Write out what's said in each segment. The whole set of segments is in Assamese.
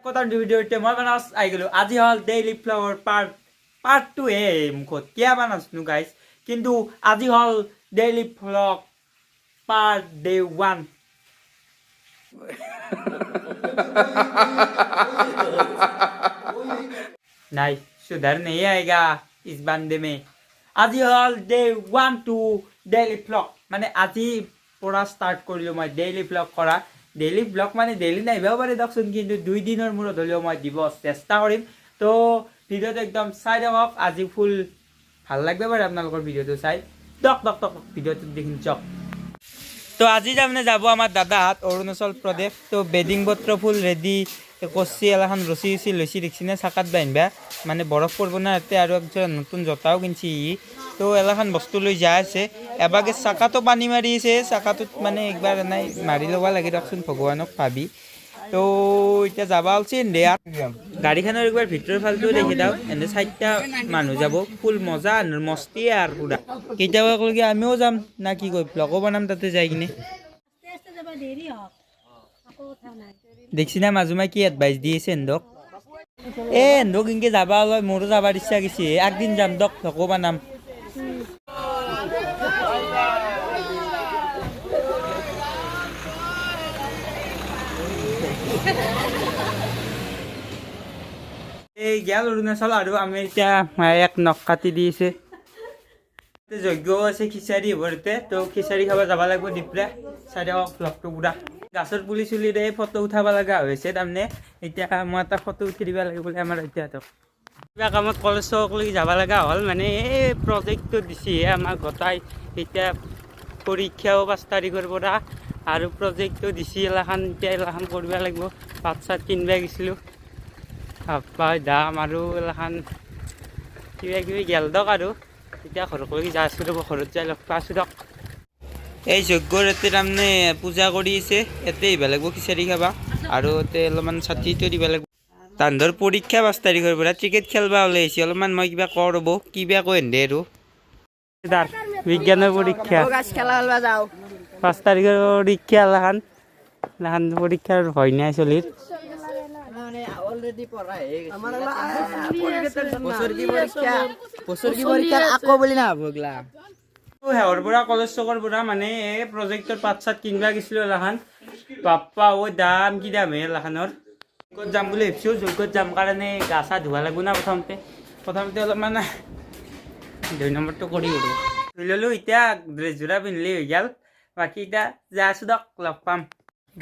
Potom video মই বানাস আই গেলো আজি হল ডেইলি ফ্লাওয়ার পার্ট 2 এ মুখত কিয়া বানাস নু গাইস কিন্তু আজি হল ডেইলি ভ্লগ পার্ট ডে 1 नहीं सुधर नहीं आएगा इस बंदे में আজি হল ডে 1 टू डेली व्लॉग माने আজি पूरा स्टार्ट करिलो मैं डेली व्लॉग करा डेली व्लॉग माने डेली नाइबाও পারে দেখছুন কিন্তু দুই দিনৰ মূৰত হলেও মই দিব চেষ্টা কৰিম তো ভিডিওটো একদম চাই দিওক আজি ফুল ভাল লাগবে পাৰে আপোনালোকৰ ভিডিওটো চাই দক দক দক ভিডিওটো দেখিন চক তো আজি যামনে যাব আমাৰ দাদাহাত অৰুণাচল প্ৰদেশ তো বেডিং পত্ৰ ফুল ৰেডি কচি এলাখান ৰচি লৈছি দেখছিনে চাকাত বান্ধবা মানে বৰফ পৰব না এতে আৰু একজন নতুন জতাও কিনছি তো এলাখান বস্তু লৈ যায় আছে এবাগে চাকাটো পানী মাৰি আছে চাকাটোত মানে একবাৰ নাই মাৰি লবা লাগি ৰকচোন ভগৱানক ভাবি তো এটা যাবা অলছি দেয়া গাড়ীখনৰ একবাৰ ভিতৰ ফালটো দেখি দাও এনে চাইটা মানুহ যাব ফুল মজা মস্তি আর পুরা কেইটাবা কলগে আমিও যাম না কি কই ব্লগও বানাম তাতে যাই কিনে দেখছি না মাজুমাই কি এডভাইস দিয়েছে এন্দক এন্দক ইনকে যাবা লয় মোৰো যাবাৰ ইচ্ছা গেছি একদিন যাম দক ব্লগও বানাম এই গেল অৰুণাচল আৰু আমি এতিয়া এক নখ কাটি দিছে যজ্ঞ আছে খিচাৰি ভৰতে তো খিচাৰি খাব যাব লাগিব দিপৰা চাইডক ব্লগটো পুৰা গাছৰ পুলি চুলি দে ফটো উঠাব লগা হৈছে তাৰমানে এতিয়া মই এটা ফটো উঠি দিব লাগিব বুলি আমাৰ এতিয়াতো কিবা কামত কলেজলৈ যাব লগা হ'ল মানে এই প্ৰজেক্টটো দিছে আমাৰ গতাই এতিয়া পৰীক্ষাও 5 তাৰিখৰ পৰা আৰু প্ৰজেক্টটো দিছে এলাখান এতিয়া এলাখান কৰিব লাগিব পাত চাত কিনবা গৈছিলোঁ পাই দাম আৰু এলাখান কিবা কিবি গেল দক আৰু এতিয়া ঘৰলৈ যাই আছোঁ ৰ'ব ঘৰত যাই লগ পাইছোঁ দক এই যজ্ঞৰ এতে তাৰমানে পূজা কৰি আছে এতে আহিব লাগিব খিচাৰি খাবা আৰু এতে অলপমান ছাতিটো দিব লাগিব তান্দৰ পৰীক্ষা 5 তাৰিখৰ পৰা ক্ৰিকেট খেলবা ওলাই আহিছে অলপমান মই কিবা কওঁ ৰ'ব কিবা কৈ এনে আৰু তাৰ বিজ্ঞানৰ পৰীক্ষা 5 তাৰিখৰ পৰীক্ষা এলাখান পৰীক্ষাৰ ভয় নাই চলিৰ অলৰেডি পড়া হয়ে গেছে আমাৰ বছৰ কি পৰীক্ষা আকো বলি না ভগলা ও হেওৰ বড়া কলেজ চকৰ বড়া মানে এই প্ৰজেক্টৰ পাতছাত কিনবা গিছিলো এলাখান বাপ্পা ও দাম কি দাম এলাখানৰ ক'ত যাম বুলি ভাবিছো য'ত যাম কাৰণে গাছা ধুৱা লাগিব না প্ৰথমতে অলপমান 2 নম্বৰটো কৰি গলো ধুই ললো এতিয়া ড্ৰেছ জোৰা পিন্ধিলে হৈ গেল বাকি এতিয়া যাই আছো দক লগ পাম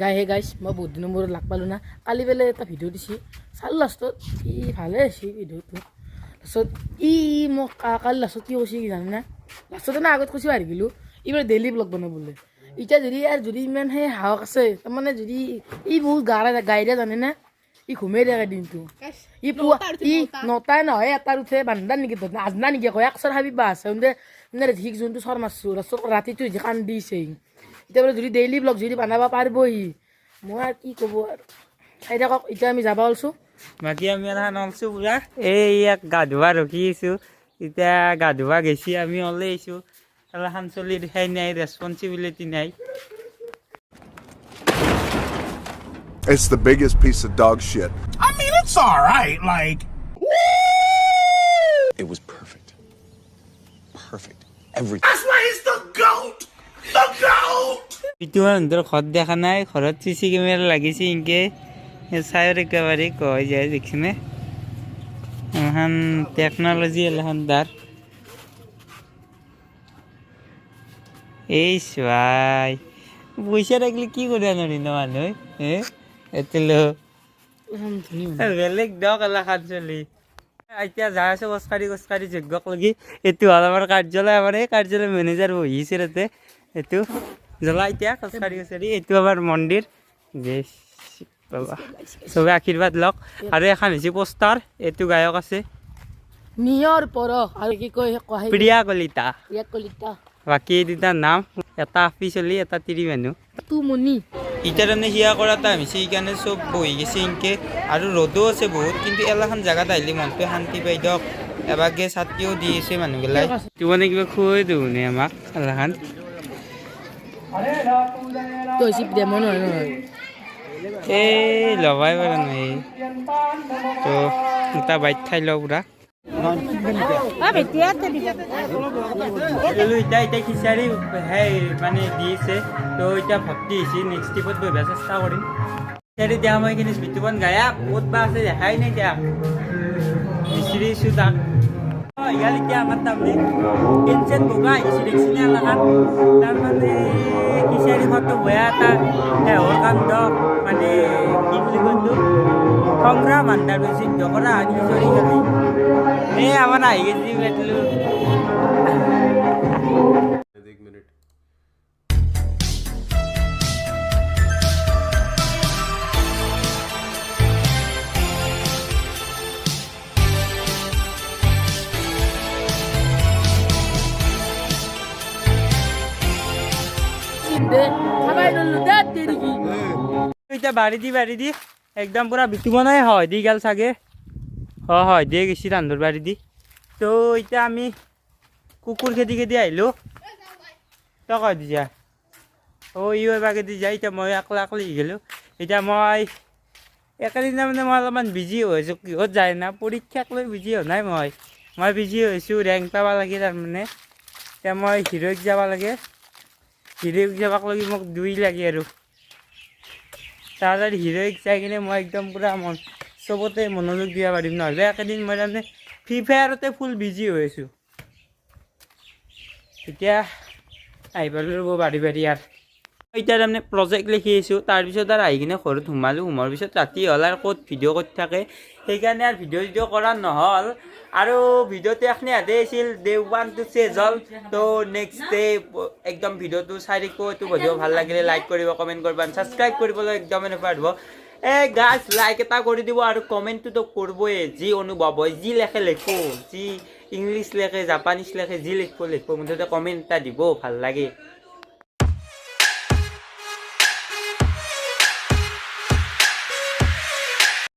গাইছ মই বহুত দিনৰ মূৰত লাগ পালোঁ না কালি বেলে এটা ভিডিঅ' দিছি চালোঁ লাষ্টত ই ভালে আছে ভিডিঅ'টো লাষ্টত মোক কালি লাষ্টত কি কৈছে কি জানে না লাষ্টতে না আগত কৈছে হাৰি গ'লোঁ এইবাৰ ডেইলি ব্লগ বনাবলৈ এতিয়া যদি ইমান সেই সাহস আছে তাৰমানে যদি ই বহুত গাইৰে জানে না ই ঘুমাই থাকে দিনটো ই পুৱা ই 9টাই নহয় 1টাত উঠে বান্ধা নেকি নাজনা নেকি কয় একচৰ হাবি বা আছে মানে ঠিক যোনটো চৰ মাৰছোঁ লাষ্টত ৰাতিটো যে কান্দিছে এতিয়া বোলে যদি ডেইলি ব্লগ যদি বনাব পাৰবহি মই আৰু কি ক'ব আৰু চাই থাকক এতিয়া আমি যাব ওলছোঁ বাকী আমি এলাখান ওলছোঁ পুৰা এই ইয়াক গা ধুৱা ৰখি আছোঁ এতিয়া গা ধুৱা গেছি আমি ওলাই আহিছোঁ এলাখান চলিৰ সেই নাই ৰেচপনচিবিলিটি নাই It's the biggest piece of dog shit. I mean, it's all right. Like, it was perfect. Perfect. Everything. that's why he's the GOAT. The GOAT. পিটুৱাৰ অন্তৰ ঘৰত দেখা নাই ঘৰত চিচি কেমেৰা লাগিছে ইনকে চাইৰ একেবাৰে কয় যায় দেখিনে এখন টেকনলজি এলাখান তাৰ এই চাই পইচা থাকিলে কি কৰিব নোৱাৰি ন মানুহ এতিলো বেলেগ দক এলাখান চলি এতিয়া যাই আছোঁ খোজকাঢ়ি যজ্ঞক লাগি এইটো হ'ল আমাৰ কাৰ্যালয় আমাৰ এই কাৰ্যালয় মেনেজাৰ বহিছে তাতে এইটো জ্বলা এতিয়া খোজকাঢ়ি এইটো আমাৰ মন্দিৰ চবে আশীৰ্বাদ লওক আৰু এখন হৈছে পোষ্টাৰ এইটো গায়ক আছে নিয়ৰ পৰশ আৰু কি কয় প্ৰিয়া কলিতা বাকী দুটাৰ নাম এটা আফি চলি এটা তিৰি মানুহ তুমনি এতিয়া তাৰমানে সিয়া কৰা টাইম হৈছে সেইকাৰণে চব বহি গৈছে ইনকে আৰু ৰ'দো আছে বহুত কিন্তু এলাখান জেগাত আহিলে মনটোৱে শান্তি পাই দিয়ক এবাগে ছাতিও দি আছে মানুহগিলাই এইটো মানে কিবা খুৱাই দিওঁ নে আমাক এলাখান তো হৈছে প্ৰেমৰ নহয় এই লবাই পৰা নাই তো এটা বাইক খাই লওঁ পুৰা এতিয়া খিচাৰি সেই মানে দিছে তো এতিয়া ভক্তি হৈছে নেক্সট ট্ৰিপত বহিব চেষ্টা কৰিম খিচাৰি দিয়া মই এইখিনি বিতুপন গায়া ক'ত বা আছে দেখাই নাই এতিয়া বিচাৰিছোঁ তাক ইয়াৰ এতিয়া আমাৰ তাৰমানে কেঞ্চেল বগা আহিছে দেখিছেনে এলাকাত তাৰমানে খিচাৰি খোৱাটো বেয়া এটা সেহৰ কাণ্ড মানে কি বুলি কৈছোঁ সংগ্ৰাম আন্ধাৰ সিদ্ধ কৰা খিচৰি খালি এই আমাৰ আহি গেছি বেটলো এতিয়া বাঢ়ি দি একদম পুৰা বিতুমনাই হয় দি গেল চাগে হয় দিয়ে গেছি ৰান্ধৰ বাঢ়ি দি তো এতিয়া আমি কুকুৰ খেদি আহিলোঁ তই কয় দিছা ইও এবাৰ খেদি যায় এতিয়া মই আকলি গ'লোঁ এতিয়া মই একেদিনা মানে মই অলপমান বিজি হৈছোঁ কিহত যায় না পৰীক্ষাক লৈ বিজি হোৱা নাই মই বিজি হৈছোঁ ৰেংক পাব লাগে তাৰমানে এতিয়া মই হিৰ'ইক যাব লাগে হিৰ'ইক যাবাক লাগি মোক 2 লাগে আৰু তাড়াতাড়ি হিৰ'ইক চাই কিনে মই একদম পুৰা চবতে মনোযোগ দিব পাৰিম নহ'লে একেদিন মই তাৰমানে ফ্ৰী ফায়াৰতে ফুল বিজি হৈ আছোঁ এতিয়া আহি পালোঁ ৰ'ব বাঢ়ি আৰু এতিয়া তাৰমানে প্ৰজেক্ট লিখি আহিছোঁ তাৰপিছত আৰু আহি কিনে ঘৰত সোমাৰ পিছত ৰাতি হ'ল আৰু ক'ত ভিডিঅ' কৰি থাকে সেইকাৰণে আৰু ভিডিঅ' কৰা নহ'ল আৰু ভিডিঅ'টো এখনি আধে আছিল ডে 1 টো চেজ হ'ল তো নেক্সট ডে একদম ভিডিঅ'টো চাই থাকিব এইটো ভিডিঅ' ভাল লাগিলে লাইক কৰিব কমেণ্ট কৰিব ছাবস্ক্ৰাইব কৰিবলৈ একদম নাপাহৰিব গাইজ লাইক এটা কৰি দিব আৰু কমেণ্টটোতো কৰিবই যি অনুভৱ হয় যি লেখে লিখো যি ইংলিছ লেখে জাপানীজ লেখে যি লিখিব মুঠতে কমেণ্ট এটা দিব ভাল লাগে